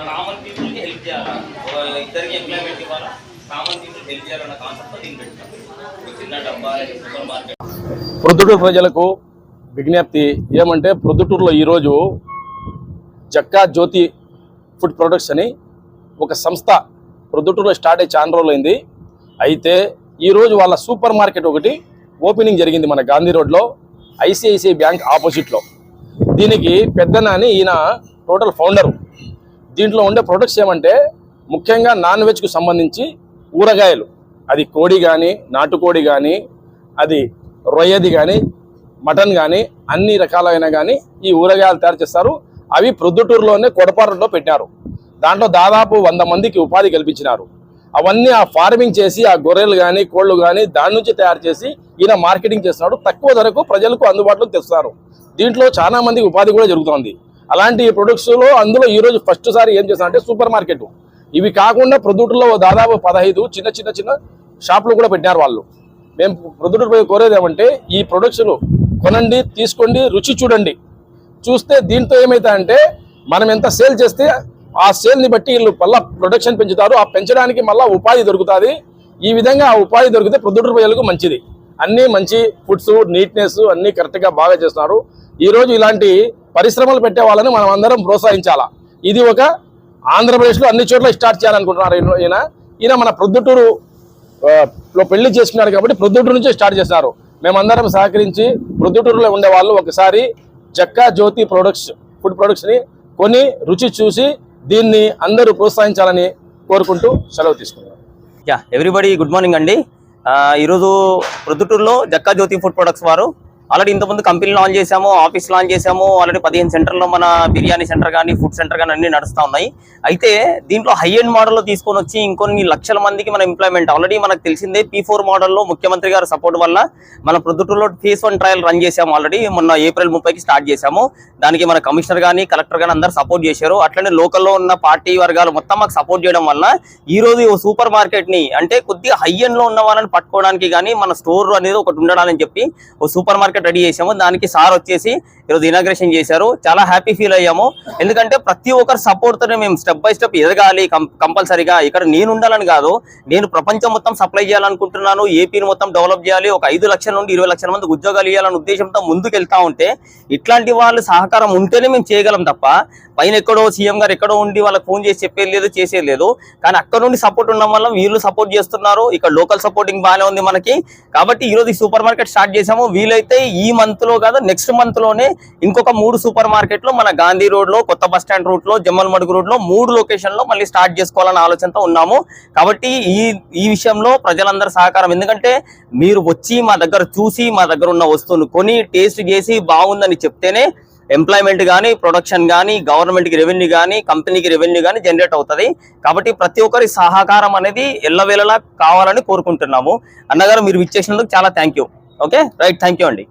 Common people కి help చేయాలా, ఇద్దరికి ఎంప్లాయ్మెంట్ ఇవ్వాలా, కామన్ పీపుల్ హెల్ప్ చేయాలన్న కాన్సెప్ట్ దీన్ని పెట్టాం. చిన్న డబ్బా సూపర్ మార్కెట్. ప్రొద్దుటూరు ప్రజలకు విజ్ఞప్తి ఏమంటే, ప్రొద్దుటూరులో ఈరోజు జక్కా జ్యోతి ఫుడ్ ప్రొడక్ట్స్ అని ఒక సంస్థ ప్రొద్దుటూరులో స్టార్ట్ అయ్యి చాలా రోజులైంది. అయితే ఈరోజు వాళ్ళ సూపర్ మార్కెట్ ఒకటి ఓపెనింగ్ జరిగింది మన గాంధీ రోడ్లో, ఐసిఐసిఐ బ్యాంక్ ఆపోజిట్లో. దీనికి పెద్దనాని ఈయన టోటల్ ఫౌండరు. దీంట్లో ఉండే ప్రొడక్ట్స్ ఏమంటే ముఖ్యంగా నాన్ వెజ్కు సంబంధించి ఊరగాయలు, అది కోడి కానీ నాటుకోడి కానీ అది రొయ్యది కానీ మటన్ కానీ అన్ని రకాలైన కానీ ఈ ఊరగాయలు తయారు చేస్తారు. అవి ప్రొద్దుటూరులోనే కొడపారులో పెట్టారు. దాంట్లో దాదాపు 100 మందికి ఉపాధి కల్పించినారు. అవన్నీ ఆ ఫార్మింగ్ చేసి ఆ గొర్రెలు కానీ కోళ్ళు కానీ దాని నుంచి తయారు చేసి ఈయన మార్కెటింగ్ చేస్తున్నాడు. తక్కువ ధరకు ప్రజలకు అందుబాటులోకి తెస్తున్నారు. దీంట్లో చాలా మందికి ఉపాధి కూడా జరుగుతుంది. అలాంటి ప్రొడక్ట్స్లో అందులో ఈరోజు ఫస్ట్ సారి ఏం చేస్తారంటే సూపర్ మార్కెట్. ఇవి కాకుండా ప్రొద్దుటూరులో దాదాపు 15 చిన్న షాపులు కూడా పెట్టారు వాళ్ళు. మేము ప్రొద్దుటూరు కోరేది ఏమంటే, ఈ ప్రొడక్ట్స్లు కొనండి, తీసుకోండి, రుచి చూడండి. చూస్తే దీంతో ఏమవుతాయంటే మనం ఎంత సేల్ చేస్తే ఆ సేల్ని బట్టి వీళ్ళు మళ్ళీ ప్రొడక్షన్ పెంచుతారు. ఆ పెంచడానికి మళ్ళీ ఉపాధి దొరుకుతుంది. ఈ విధంగా ఆ ఉపాధి దొరికితే ప్రొద్దుటూరు ప్రజలకు మంచిది. అన్నీ మంచి ఫుడ్స్, నీట్నెస్ అన్నీ కరెక్ట్గా బాగా చేస్తున్నారు. ఈరోజు ఇలాంటి పరిశ్రమలు పెట్టే వాళ్ళని మనం అందరం ప్రోత్సహించాలా. ఇది ఒక ఆంధ్రప్రదేశ్లో అన్ని చోట్ల స్టార్ట్ చేయాలనుకుంటున్నారు ఈయన మన ప్రొద్దుటూరులో పెళ్లి చేసుకున్నారు కాబట్టి ప్రొద్దుటూరు నుంచి స్టార్ట్ చేస్తున్నారు. మేమందరం సహకరించి ప్రొద్దుటూరులో ఉండే వాళ్ళు ఒకసారి జక్కా జ్యోతి ఫుడ్ ప్రొడక్ట్స్ని కొని రుచి చూసి దీన్ని అందరూ ప్రోత్సహించాలని కోరుకుంటూ సెలవు తీసుకున్నాం. ఎవ్రీబడి గుడ్ మార్నింగ్ అండి. ఈరోజు ప్రొద్దుటూరులో జక్కా జ్యోతి ఫుడ్ ప్రొడక్ట్స్ వారు ఆల్రెడీ ఇంతకుముందు కంపెనీ లాంచ్ చేసాము, ఆఫీస్ లాంచ్ చేసాము. ఆల్రెడీ 15 సెంటర్లో మన బిర్యానీ సెంటర్ కానీ ఫుడ్ సెంటర్ కానీ అన్ని నడుస్తూ ఉన్నాయి. అయితే దీంట్లో హై ఎండ్ మోడల్లో తీసుకొని వచ్చి ఇంకొన్ని లక్షల మందికి మన ఎంప్లాయ్మెంట్ ఆల్రెడీ మనకు తెలిసిందే. P4 మోడల్లో ముఖ్యమంత్రి గారి సపోర్ట్ వల్ల మన ప్రొద్దుటూరులో phase 1 ట్రయల్ రన్ చేసాము. ఆల్రెడీ మొన్న ఏప్రిల్ 30కి స్టార్ట్ చేసాము. దానికి మన కమిషనర్ కానీ కలెక్టర్ కానీ అందరూ సపోర్ట్ చేశారు. అట్లనే లోకల్లో ఉన్న పార్టీ వర్గాలు మొత్తం మాకు సపోర్ట్ చేయడం వల్ల ఈరోజు సూపర్ మార్కెట్ని అంటే కొద్దిగా హై ఎండ్లో ఉన్న వాళ్ళని పట్టుకోవడానికి కానీ మన స్టోర్ అనేది ఒకటి ఉండాలని చెప్పి ఓ సూపర్ మార్కెట్ రెడీ చేసాము. దానికి సార్ వచ్చేసి ఈరోజు ఇనాగ్రేషన్ చేశారు. చాలా హ్యాపీ ఫీల్ అయ్యాము. ఎందుకంటే ప్రతి ఒక్కరు సపోర్ట్ తోనే మేము స్టెప్ బై స్టెప్ ఎదగాలి. కంపల్సరీగా ఇక్కడ నేను ఉండాలని కాదు, నేను ప్రపంచం మొత్తం సప్లై చేయాలనుకుంటున్నాను. ఏపీని మొత్తం డెవలప్ చేయాలి. ఒక 5 లక్షల నుండి 20 లక్షల మంది ఉద్యోగాలు ఇవ్వాలనే ఉద్దేశంతో ముందుకు వెళ్తా ఉంటే ఇట్లాంటి వాళ్ళు సహకారం ఉంటేనే మేము చేయగలం తప్ప పైన ఎక్కడో సీఎం గారు ఎక్కడో ఉండి వాళ్ళకి ఫోన్ చేసి చెప్పేది లేదు, చేసేది లేదు. కానీ అక్కడ నుండి సపోర్ట్ ఉండడం వల్ల వీళ్ళు సపోర్ట్ చేస్తున్నారు. ఇక్కడ లోకల్ సపోర్టింగ్ బాగానే ఉంది మనకి. కాబట్టి ఈరోజు ఈ సూపర్ మార్కెట్ స్టార్ట్ చేసాము. వీలైతే ఈ మంత్ లో కాదు నెక్స్ట్ మంత్ లోనే ఇంకొక 3 సూపర్ మార్కెట్లు మన గాంధీ రోడ్ లో, కొత్త బస్ స్టాండ్ రూట్ లో, జమ్మలమడుగు రోడ్ లో 3 లొకేషన్ లో మళ్ళీ స్టార్ట్ చేసుకోవాలన్న ఆలోచనతో ఉన్నాము. కాబట్టి ఈ విషయంలో ప్రజలందరూ సహకారం, ఎందుకంటే మీరు వచ్చి మా దగ్గర చూసి మా దగ్గర ఉన్న వస్తువును కొని టేస్ట్ చేసి బాగుందని చెప్తేనే ఎంప్లాయ్మెంట్ కానీ, ప్రొడక్షన్ కానీ, గవర్నమెంట్కి రెవెన్యూ కానీ, కంపెనీకి రెవెన్యూ కానీ జనరేట్ అవుతుంది. కాబట్టి ప్రతి ఒక్కరి సహకారం అనేది ఎల్లవేళలా కావాలని కోరుకుంటున్నాము. అన్నగారు మీరు ఇచ్చేసినందుకు చాలా thank you. Okay right, thank you అండి.